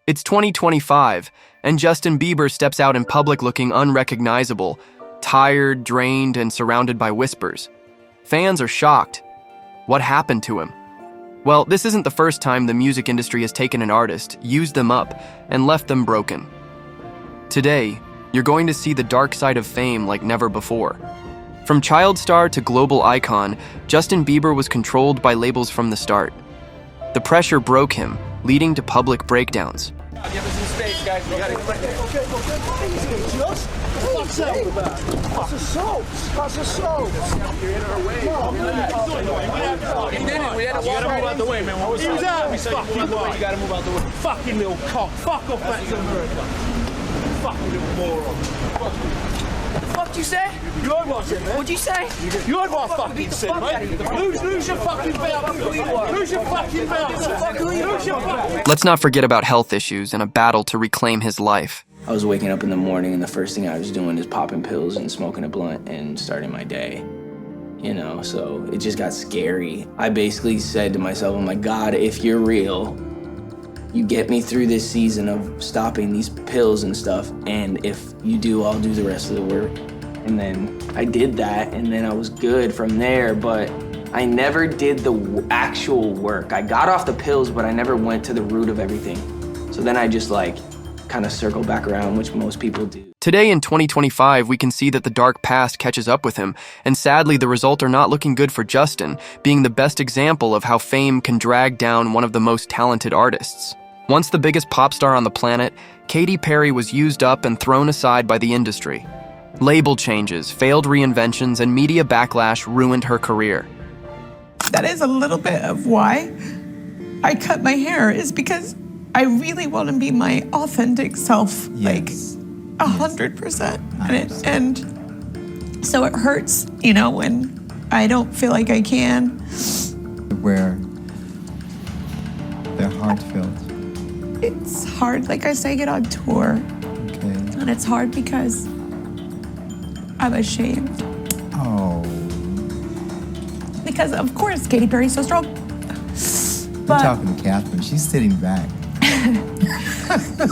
It's 2025, and Justin Bieber steps out in public looking unrecognizable, tired, drained, and surrounded by whispers. Fans are shocked. What happened to him? Well, this isn't the first time the music industry has taken an artist, used them up, and left them broken. Today, you're going to see the dark side of fame like never before. From child star to global icon, Justin Bieber was controlled by labels from the start. The pressure broke him, leading to public breakdowns. Give us some space, guys. We gotta What's up with that? That's assault. That's assault. You're in our way. He did it. We had to walk move out the way, man. What was that? Fucking what? You gotta move out the way. Fucking little cock. Fuck off back to America. Fucking little moron. The fuck you say? You heard what I said, man. What'd you say? You heard what I fucking said, mate. Lose your fucking belt. Lose your fucking belt. Lose your fucking... Let's not forget about health issues and a battle to reclaim his life. I was waking up in the morning and the first thing I was doing is popping pills and smoking a blunt and starting my day. You know, so it just got scary. I basically said to myself, I'm like, God, if you're real, you get me through this season of stopping these pills and stuff, and if you do, I'll do the rest of the work. And then I did that, and then I was good from there, but I never did the actual work. I got off the pills, but I never went to the root of everything. So then I just kind of circle back around, which most people do. Today in 2025, we can see that the dark past catches up with him, and sadly the results are not looking good for Justin, being the best example of how fame can drag down one of the most talented artists. Once the biggest pop star on the planet, Katy Perry was used up and thrown aside by the industry. Label changes, failed reinventions, and media backlash ruined her career. That is a little bit of why I cut my hair, is because I really want to be my authentic self, Yes. 100%. And so it hurts, when I don't feel like I can. Where they're heartfelt. It's hard, like I say, I get on tour. Okay. And it's hard because I'm ashamed. Oh. Because, of course, Katy Perry's so strong. I'm But talking to Catherine. She's sitting back.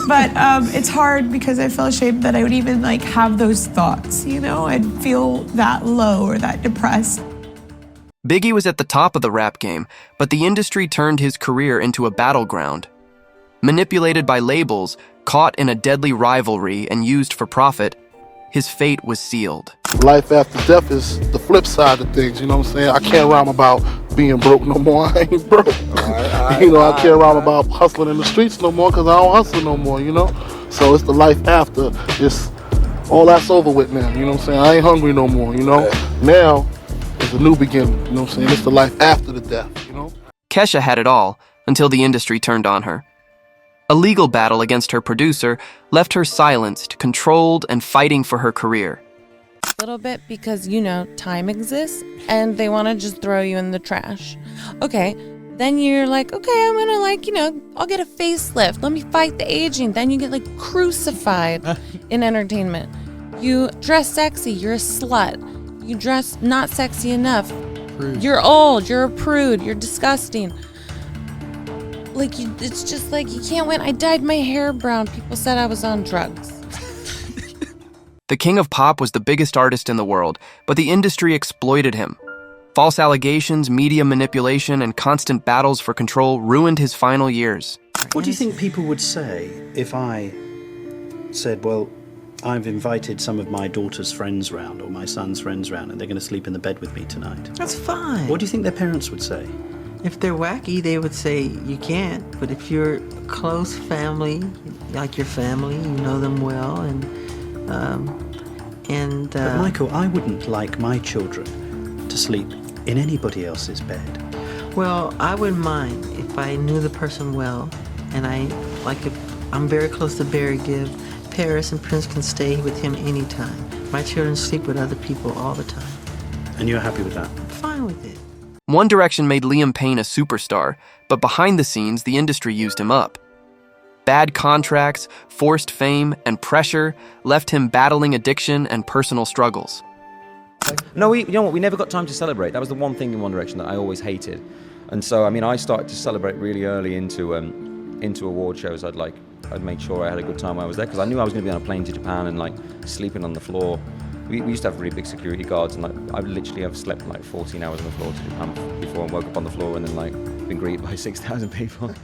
But it's hard because I feel ashamed that I would even have those thoughts, I'd feel that low or that depressed. Biggie was at the top of the rap game, but the industry turned his career into a battleground. Manipulated by labels, caught in a deadly rivalry and used for profit, his fate was sealed. Life after death is the flip side of things, you know what I'm saying? I can't rhyme about being broke no more. I ain't broke. I can't rhyme about hustling in the streets no more because I don't hustle no more, So it's the life after. It's all that's over with now, you know what I'm saying? I ain't hungry no more, Now it's a new beginning, you know what I'm saying? It's the life after the death, Kesha had it all until the industry turned on her. A legal battle against her producer left her silenced, controlled, and fighting for her career. Little bit because, time exists and they want to just throw you in the trash. Okay, then you're like, okay, I'm gonna I'll get a facelift. Let me fight the aging. Then you get crucified in entertainment. You dress sexy, you're a slut. You dress not sexy enough. Prude. You're old, you're a prude, you're disgusting. It's just you can't win. I dyed my hair brown. People said I was on drugs. The king of pop was the biggest artist in the world, but the industry exploited him. False allegations, media manipulation, and constant battles for control ruined his final years. What do you think people would say if I said, well, I've invited some of my daughter's friends round or my son's friends round and they're going to sleep in the bed with me tonight? That's fine. What do you think their parents would say? If they're wacky, they would say you can't. But if you're a close family, like your family, you know them well, But Michael, I wouldn't like my children to sleep in anybody else's bed. Well, I wouldn't mind if I knew the person well, and if I'm very close to Barry Gibb, Paris and Prince can stay with him anytime. My children sleep with other people all the time. And you're happy with that? I'm fine with it. One Direction made Liam Payne a superstar, but behind the scenes, the industry used him up. Bad contracts, forced fame, and pressure left him battling addiction and personal struggles. No, you know what? We never got time to celebrate. That was the one thing in One Direction that I always hated. And so, I started to celebrate really early into into award shows, I'd make sure I had a good time when I was there, because I knew I was going to be on a plane to Japan and like sleeping on the floor. We used to have really big security guards, and like I literally have slept like 14 hours on the floor to Japan before and woke up on the floor and then like been greeted by 6,000 people.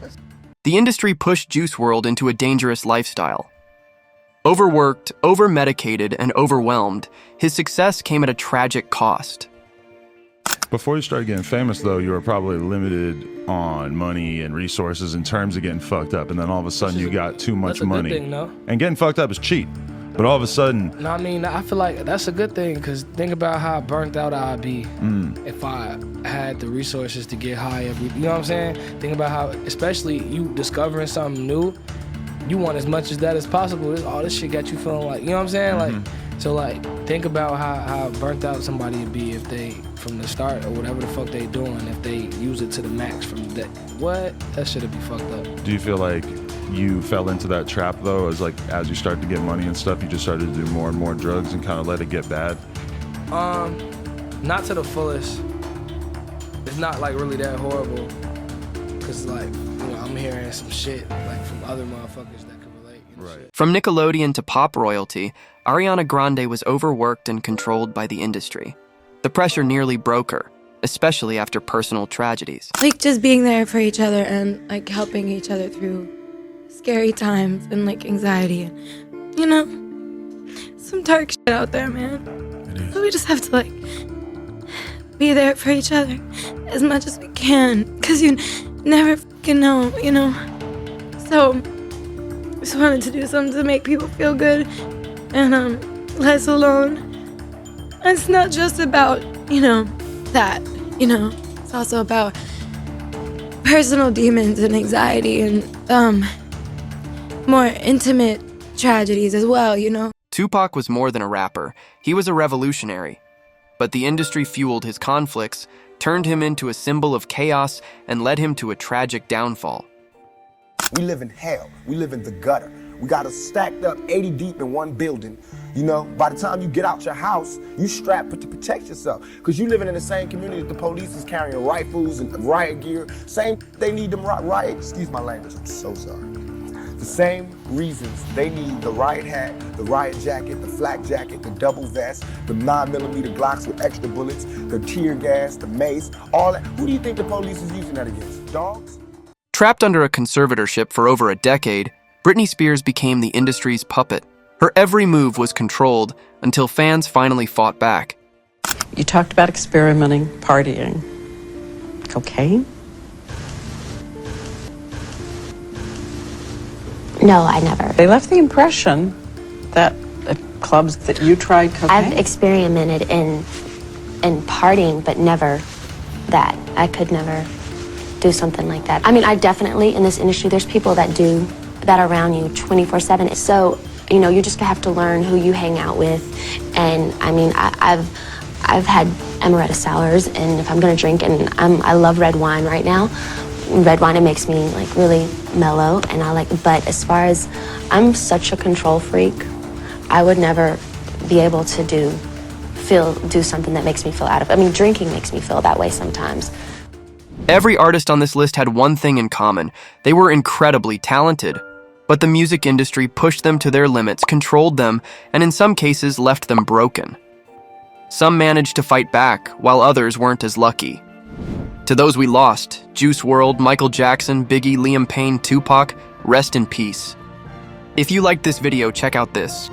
The industry pushed Juice WRLD into a dangerous lifestyle. Overworked, over-medicated, and overwhelmed, his success came at a tragic cost. Before you started getting famous, though, you were probably limited on money and resources in terms of getting fucked up, and then all of a sudden you got too much money. That's a good thing, no? And getting fucked up is cheap, but all of a sudden... No, I mean, I feel like that's a good thing, because think about how burnt out I'd be if I had the resources to get high every... You know what I'm saying? Think about how, especially you discovering something new, you want as much of that as possible. All this shit got you feeling like, you know what I'm saying? Like, so like, think about how burnt out somebody would be if they, from the start or whatever the fuck they doing, if they use it to the max from that. What? That shit'd be fucked up. Do you feel like you fell into that trap, though, as you started to get money and stuff, you just started to do more and more drugs and kind of let it get bad? Not to the fullest. It's not like really that horrible, because like, you know, I'm hearing some shit like from other motherfuckers that can relate. You know, right. From Nickelodeon to pop royalty, Ariana Grande was overworked and controlled by the industry. The pressure nearly broke her, especially after personal tragedies. Like just being there for each other and like helping each other through scary times and like anxiety and, you know, some dark shit out there, man. So we just have to like be there for each other as much as we can, because you never fucking know, you know. So I just wanted to do something to make people feel good and less alone. And it's not just about, you know, that, you know. It's also about personal demons and anxiety and more intimate tragedies as well, you know. Tupac was more than a rapper. He was a revolutionary. But the industry fueled his conflicts, turned him into a symbol of chaos, and led him to a tragic downfall. We live in hell. We live in the gutter. We got us stacked up 80 deep in one building. You know, by the time you get out your house, you strapped to protect yourself. Because you living in the same community that the police is carrying rifles and riot gear. Same, they need them riot, excuse my language, I'm so sorry. The same reasons they need the riot hat, the riot jacket, the flak jacket, the double vest, the 9mm Glocks with extra bullets, the tear gas, the mace, all that. Who do you think the police is using that against? Dogs? Trapped under a conservatorship for over a decade, Britney Spears became the industry's puppet. Her every move was controlled until fans finally fought back. You talked about experimenting, partying. Cocaine? No, I never. They left the impression that at clubs that you tried cocaine. I've experimented in partying, but never that. I could never do something like that. I mean, I definitely, in this industry, there's people that do that around you 24/7. So, you know, you just have to learn who you hang out with. And I mean, I've had amaretto sours, and if I'm gonna drink, and I love red wine right now. Red wine, it makes me like really mellow, and I like, but as far as, I'm such a control freak, I would never be able to do something that makes me feel out of, I mean, drinking makes me feel that way sometimes. Every artist on this list had one thing in common. They were incredibly talented. But the music industry pushed them to their limits, controlled them, and in some cases left them broken. Some managed to fight back, while others weren't as lucky. To those we lost, Juice WRLD, Michael Jackson, Biggie, Liam Payne, Tupac, rest in peace. If you liked this video, check out this.